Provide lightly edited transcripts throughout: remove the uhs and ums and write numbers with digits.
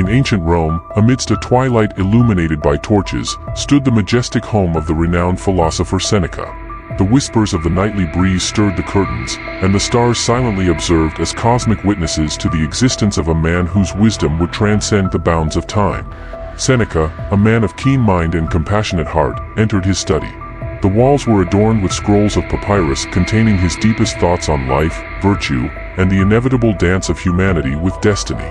In ancient Rome, amidst a twilight illuminated by torches, stood the majestic home of the renowned philosopher Seneca. The whispers of the nightly breeze stirred the curtains, and the stars silently observed as cosmic witnesses to the existence of a man whose wisdom would transcend the bounds of time. Seneca, a man of keen mind and compassionate heart, entered his study. The walls were adorned with scrolls of papyrus containing his deepest thoughts on life, virtue, and the inevitable dance of humanity with destiny.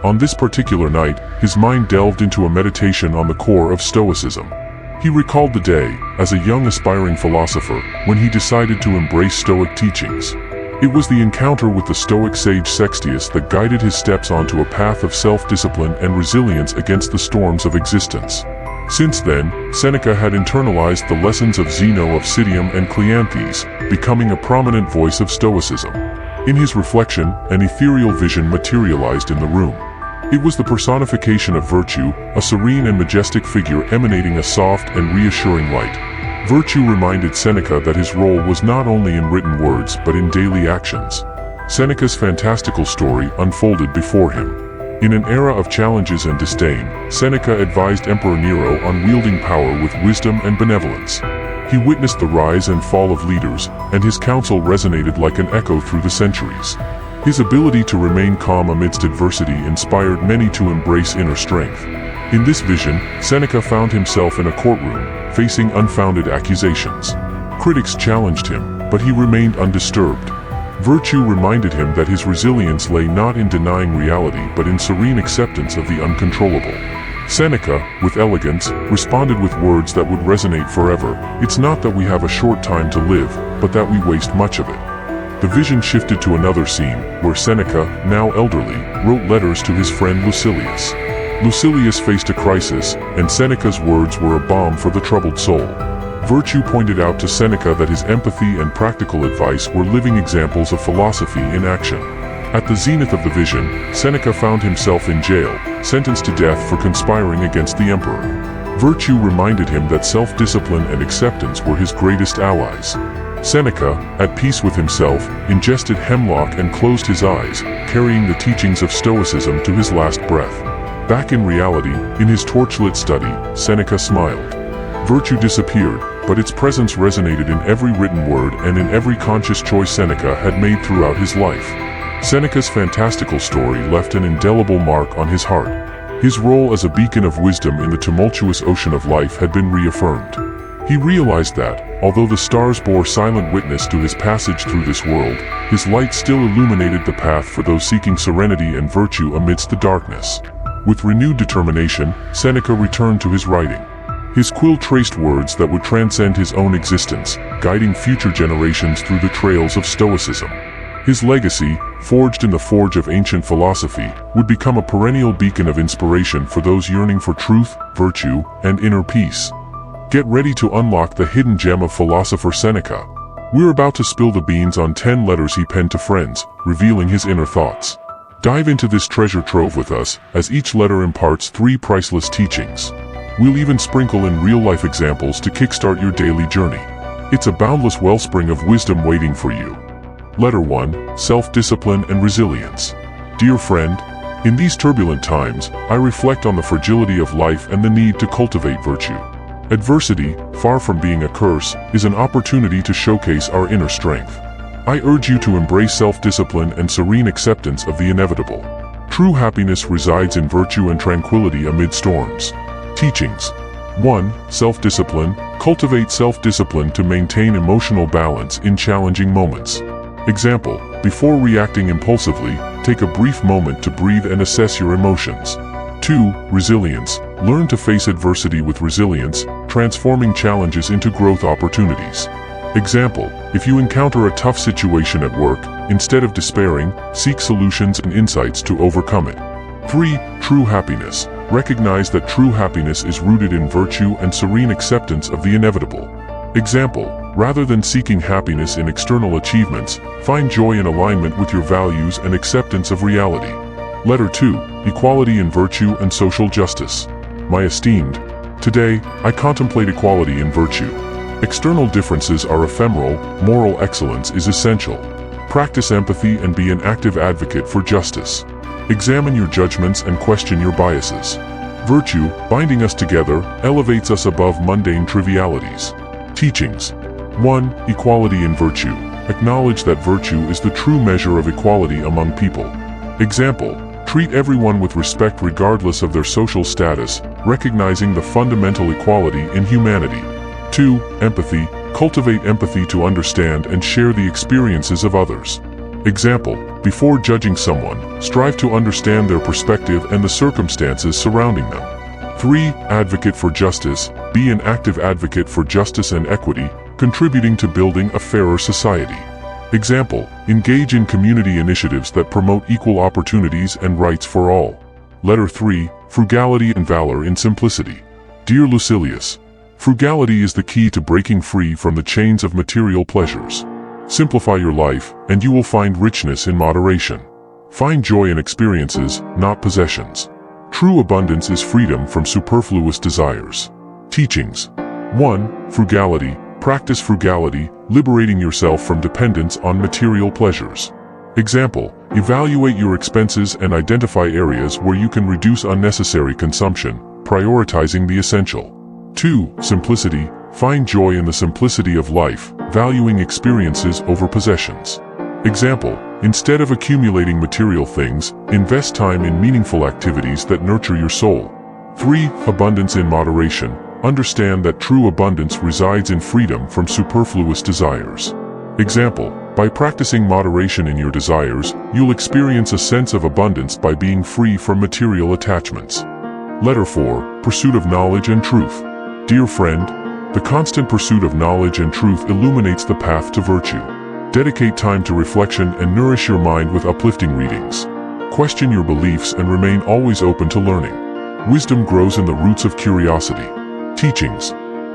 On this particular night, his mind delved into a meditation on the core of Stoicism. He recalled the day, as a young aspiring philosopher, when he decided to embrace Stoic teachings. It was the encounter with the Stoic sage Sextius that guided his steps onto a path of self-discipline and resilience against the storms of existence. Since then, Seneca had internalized the lessons of Zeno of Citium and Cleanthes, becoming a prominent voice of Stoicism. In his reflection, an ethereal vision materialized in the room. It was the personification of virtue, a serene and majestic figure emanating a soft and reassuring light. Virtue reminded Seneca that his role was not only in written words but in daily actions. Seneca's fantastical story unfolded before him. In an era of challenges and disdain, Seneca advised Emperor Nero on wielding power with wisdom and benevolence. He witnessed the rise and fall of leaders, and his counsel resonated like an echo through the centuries. His ability to remain calm amidst adversity inspired many to embrace inner strength. In this vision, Seneca found himself in a courtroom, facing unfounded accusations. Critics challenged him, but he remained undisturbed. Virtue reminded him that his resilience lay not in denying reality but in serene acceptance of the uncontrollable. Seneca, with elegance, responded with words that would resonate forever. It's not that we have a short time to live, but that we waste much of it. The vision shifted to another scene, where Seneca, now elderly, wrote letters to his friend Lucilius. Lucilius faced a crisis, and Seneca's words were a balm for the troubled soul. Virtue pointed out to Seneca that his empathy and practical advice were living examples of philosophy in action. At the zenith of the vision, Seneca found himself in jail, sentenced to death for conspiring against the emperor. Virtue reminded him that self-discipline and acceptance were his greatest allies. Seneca, at peace with himself, ingested hemlock and closed his eyes, carrying the teachings of Stoicism to his last breath. Back in reality, in his torchlit study, Seneca smiled. Virtue disappeared, but its presence resonated in every written word and in every conscious choice Seneca had made throughout his life. Seneca's fantastical story left an indelible mark on his heart. His role as a beacon of wisdom in the tumultuous ocean of life had been reaffirmed. He realized that, although the stars bore silent witness to his passage through this world, his light still illuminated the path for those seeking serenity and virtue amidst the darkness. With renewed determination, Seneca returned to his writing. His quill traced words that would transcend his own existence, guiding future generations through the trails of Stoicism. His legacy, forged in the forge of ancient philosophy, would become a perennial beacon of inspiration for those yearning for truth, virtue, and inner peace. Get ready to unlock the hidden gem of philosopher Seneca. We're about to spill the beans on 10 letters he penned to friends, revealing his inner thoughts. Dive into this treasure trove with us, as each letter imparts 3 priceless teachings. We'll even sprinkle in real-life examples to kickstart your daily journey. It's a boundless wellspring of wisdom waiting for you. Letter 1, Self-Discipline and Resilience. Dear friend, in these turbulent times, I reflect on the fragility of life and the need to cultivate virtue. Adversity, far from being a curse, is an opportunity to showcase our inner strength. I urge you to embrace self-discipline and serene acceptance of the inevitable. True happiness resides in virtue and tranquility amid storms. Teachings. 1. Self-discipline. Cultivate self-discipline to maintain emotional balance in challenging moments. Example, before reacting impulsively, take a brief moment to breathe and assess your emotions. 2. Resilience. Learn to face adversity with resilience, transforming challenges into growth opportunities. Example, if you encounter a tough situation at work, instead of despairing, seek solutions and insights to overcome it. 3. True happiness. Recognize that true happiness is rooted in virtue and serene acceptance of the inevitable. Example, rather than seeking happiness in external achievements, find joy in alignment with your values and acceptance of reality. Letter 2, Equality in Virtue and Social Justice. My esteemed, today, I contemplate equality in virtue. External differences are ephemeral, moral excellence is essential. Practice empathy and be an active advocate for justice. Examine your judgments and question your biases. Virtue, binding us together, elevates us above mundane trivialities. Teachings. 1. Equality in virtue. Acknowledge that virtue is the true measure of equality among people. Example. Treat everyone with respect regardless of their social status, recognizing the fundamental equality in humanity. 2. Empathy. Cultivate empathy to understand and share the experiences of others. Example. Before judging someone, strive to understand their perspective and the circumstances surrounding them. 3. Advocate for justice. Be an active advocate for justice and equity, contributing to building a fairer society. Example. Engage in community initiatives that promote equal opportunities and rights for all. Letter 3. Frugality and valor in simplicity. Dear Lucilius, frugality is the key to breaking free from the chains of material pleasures. Simplify your life, and you will find richness in moderation. Find joy in experiences, not possessions. True abundance is freedom from superfluous desires. Teachings. 1. Frugality. Practice frugality, liberating yourself from dependence on material pleasures. Example. Evaluate your expenses and identify areas where you can reduce unnecessary consumption, prioritizing the essential. 2. Simplicity. Find joy in the simplicity of life, valuing experiences over possessions. Example. Instead of accumulating material things, invest time in meaningful activities that nurture your soul. 3. Abundance in moderation. Understand that true abundance resides in freedom from superfluous desires. Example. By practicing moderation in your desires, you'll experience a sense of abundance by being free from material attachments. Letter 4. Pursuit of knowledge and truth. Dear friend, the constant pursuit of knowledge and truth illuminates the path to virtue. Dedicate time to reflection and nourish your mind with uplifting readings. Question your beliefs and remain always open to learning. Wisdom grows in the roots of curiosity. Teachings.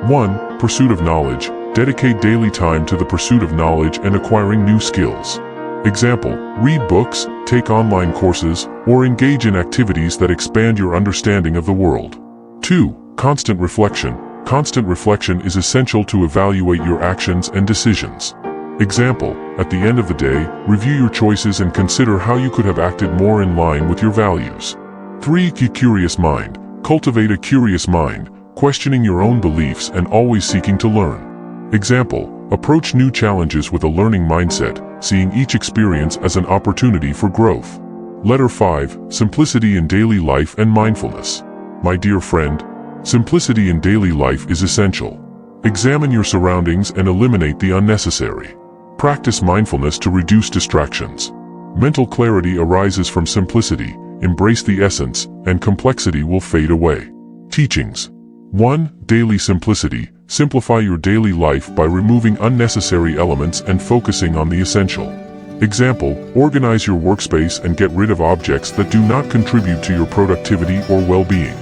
1. Pursuit of knowledge. Dedicate daily time to the pursuit of knowledge and acquiring new skills. Example. Read books, take online courses, or engage in activities that expand your understanding of the world. 2. Constant reflection. Constant reflection is essential to evaluate your actions and decisions. Example. At the end of the day, review your choices and consider how you could have acted more in line with your values. 3. Curious mind. Cultivate a curious mind, questioning your own beliefs and always seeking to learn. Example. Approach new challenges with a learning mindset, seeing each experience as an opportunity for growth. Letter 5. Simplicity in daily life and mindfulness. My dear friend, simplicity in daily life is essential. Examine your surroundings and eliminate the unnecessary. Practice mindfulness to reduce distractions. Mental clarity arises from simplicity. Embrace the essence, and complexity will fade away. Teachings. 1. Daily simplicity. Simplify your daily life by removing unnecessary elements and focusing on the essential. Example. Organize your workspace and get rid of objects that do not contribute to your productivity or well-being.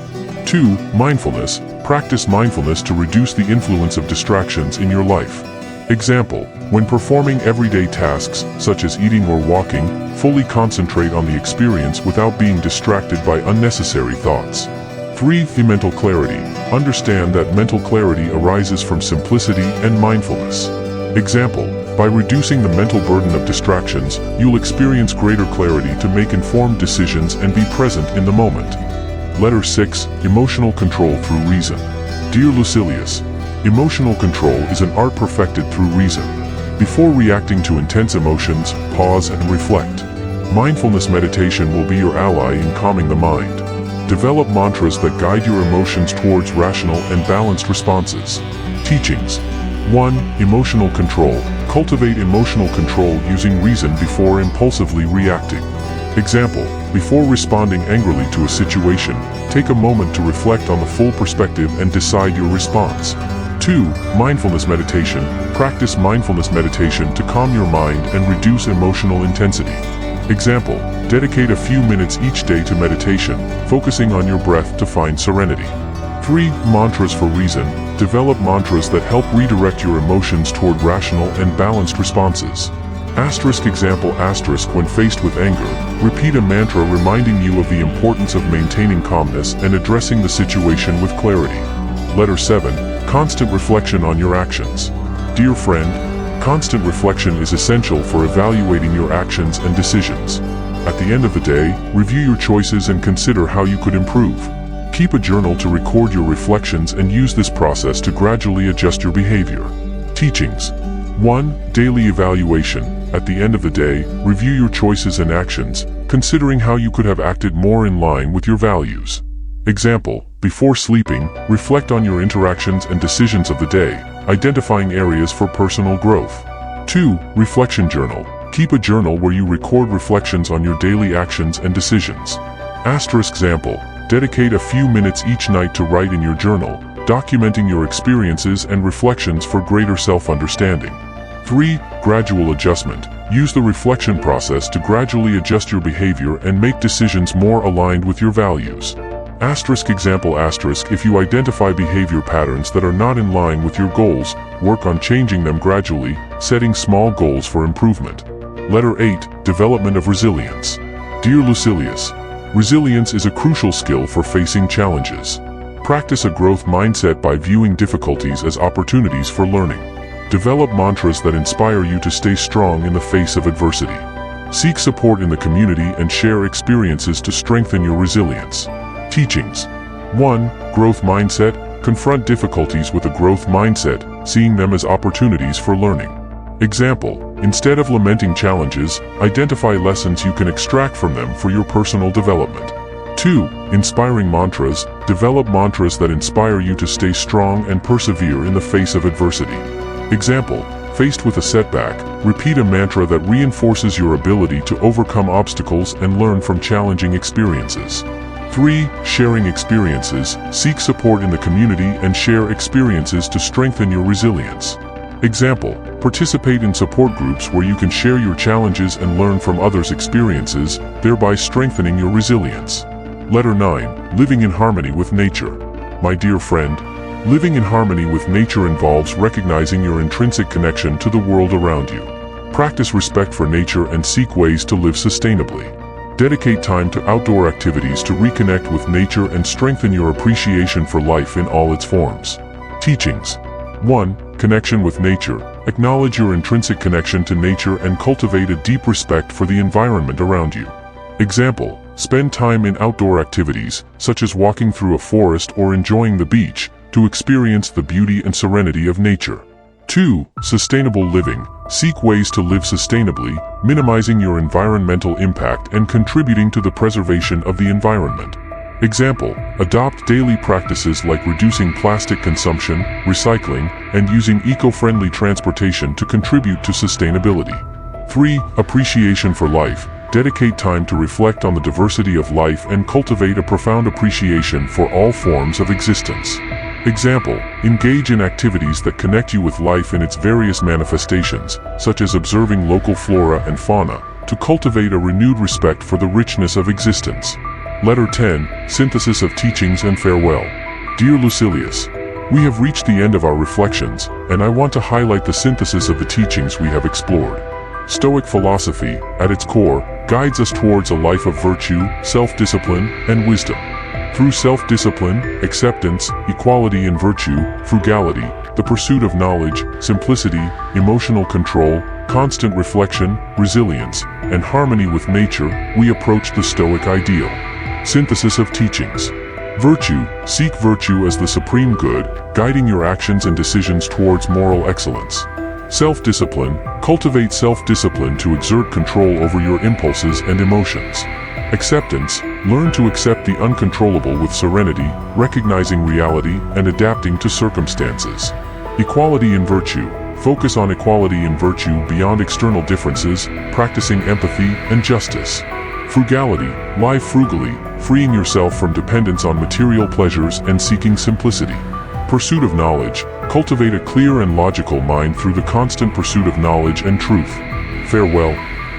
2. Mindfulness. Practice mindfulness to reduce the influence of distractions in your life. Example. When performing everyday tasks, such as eating or walking, fully concentrate on the experience without being distracted by unnecessary thoughts. 3. Mental clarity. Understand that mental clarity arises from simplicity and mindfulness. Example. By reducing the mental burden of distractions, you'll experience greater clarity to make informed decisions and be present in the moment. Letter 6. Emotional control through reason. Dear Lucilius, emotional control is an art perfected through reason. Before reacting to intense emotions, pause and reflect. Mindfulness meditation will be your ally in calming the mind. Develop mantras that guide your emotions towards rational and balanced responses. Teachings. 1. Emotional control. Cultivate emotional control using reason before impulsively reacting. Example. Before responding angrily to a situation, take a moment to reflect on the full perspective and decide your response. 2. Mindfulness meditation. Practice mindfulness meditation to calm your mind and reduce emotional intensity. Example. Dedicate a few minutes each day to meditation, focusing on your breath to find serenity. 3. Mantras for reason. Develop mantras that help redirect your emotions toward rational and balanced responses. Example when faced with anger, repeat a mantra reminding you of the importance of maintaining calmness and addressing the situation with clarity. Letter 7. Constant reflection on your actions. Dear friend, constant reflection is essential for evaluating your actions and decisions. At the end of the day, review your choices and consider how you could improve. Keep a journal to record your reflections and use this process to gradually adjust your behavior. Teachings. 1. Daily evaluation. At the end of the day, review your choices and actions, considering how you could have acted more in line with your values. Example, before sleeping, reflect on your interactions and decisions of the day, identifying areas for personal growth. 2. Reflection journal. Keep a journal where you record reflections on your daily actions and decisions. Example, dedicate a few minutes each night to write in your journal, documenting your experiences and reflections for greater self-understanding. 3. Gradual adjustment. Use the reflection process to gradually adjust your behavior and make decisions more aligned with your values. Example, if you identify behavior patterns that are not in line with your goals, work on changing them gradually, setting small goals for improvement. Letter 8. Development of resilience. Dear Lucilius, resilience is a crucial skill for facing challenges. Practice a growth mindset by viewing difficulties as opportunities for learning. Develop mantras that inspire you to stay strong in the face of adversity. Seek support in the community and share experiences to strengthen your resilience. Teachings. 1. Growth mindset. Confront difficulties with a growth mindset, seeing them as opportunities for learning. Example, instead of lamenting challenges, identify lessons you can extract from them for your personal development. 2. Inspiring mantras. Develop mantras that inspire you to stay strong and persevere in the face of adversity. Example, faced with a setback, repeat a mantra that reinforces your ability to overcome obstacles and learn from challenging experiences. 3. Sharing experiences. Seek support in the community and share experiences to strengthen your resilience. Example, participate in support groups where you can share your challenges and learn from others' experiences, thereby strengthening your resilience. Letter 9. Living in harmony with nature. My dear friend, living in harmony with nature involves recognizing your intrinsic connection to the world around you. Practice respect for nature and seek ways to live sustainably. Dedicate time to outdoor activities to reconnect with nature and strengthen your appreciation for life in all its forms. Teachings. 1. Connection with nature. Acknowledge your intrinsic connection to nature and cultivate a deep respect for the environment around you. Example, spend time in outdoor activities, such as walking through a forest or enjoying the beach, to experience the beauty and serenity of nature. 2. Sustainable living. Seek ways to live sustainably, minimizing your environmental impact and contributing to the preservation of the environment. Example, adopt daily practices like reducing plastic consumption, recycling, and using eco-friendly transportation to contribute to sustainability. 3. Appreciation for life. Dedicate time to reflect on the diversity of life and cultivate a profound appreciation for all forms of existence. Example, engage in activities that connect you with life in its various manifestations, such as observing local flora and fauna, to cultivate a renewed respect for the richness of existence. Letter 10. Synthesis of teachings and farewell. Dear Lucilius, we have reached the end of our reflections, and I want to highlight the synthesis of the teachings we have explored. Stoic philosophy, at its core, guides us towards a life of virtue, self-discipline, and wisdom. Through self-discipline, acceptance, equality in virtue, frugality, the pursuit of knowledge, simplicity, emotional control, constant reflection, resilience, and harmony with nature, we approach the Stoic ideal. Synthesis of teachings. Virtue. Seek virtue as the supreme good, guiding your actions and decisions towards moral excellence. Self-discipline. Cultivate self-discipline to exert control over your impulses and emotions. Acceptance. Learn to accept the uncontrollable with serenity, recognizing reality and adapting to circumstances. Equality in virtue. Focus on equality in virtue beyond external differences, practicing empathy and justice. Frugality. Live frugally, freeing yourself from dependence on material pleasures and seeking simplicity. Pursuit of knowledge. Cultivate a clear and logical mind through the constant pursuit of knowledge and truth. Farewell.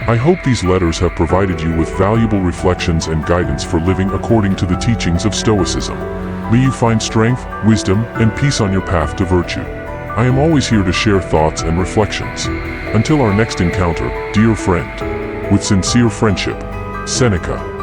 I hope these letters have provided you with valuable reflections and guidance for living according to the teachings of Stoicism. May you find strength, wisdom, and peace on your path to virtue. I am always here to share thoughts and reflections. Until our next encounter, dear friend. With sincere friendship, Seneca.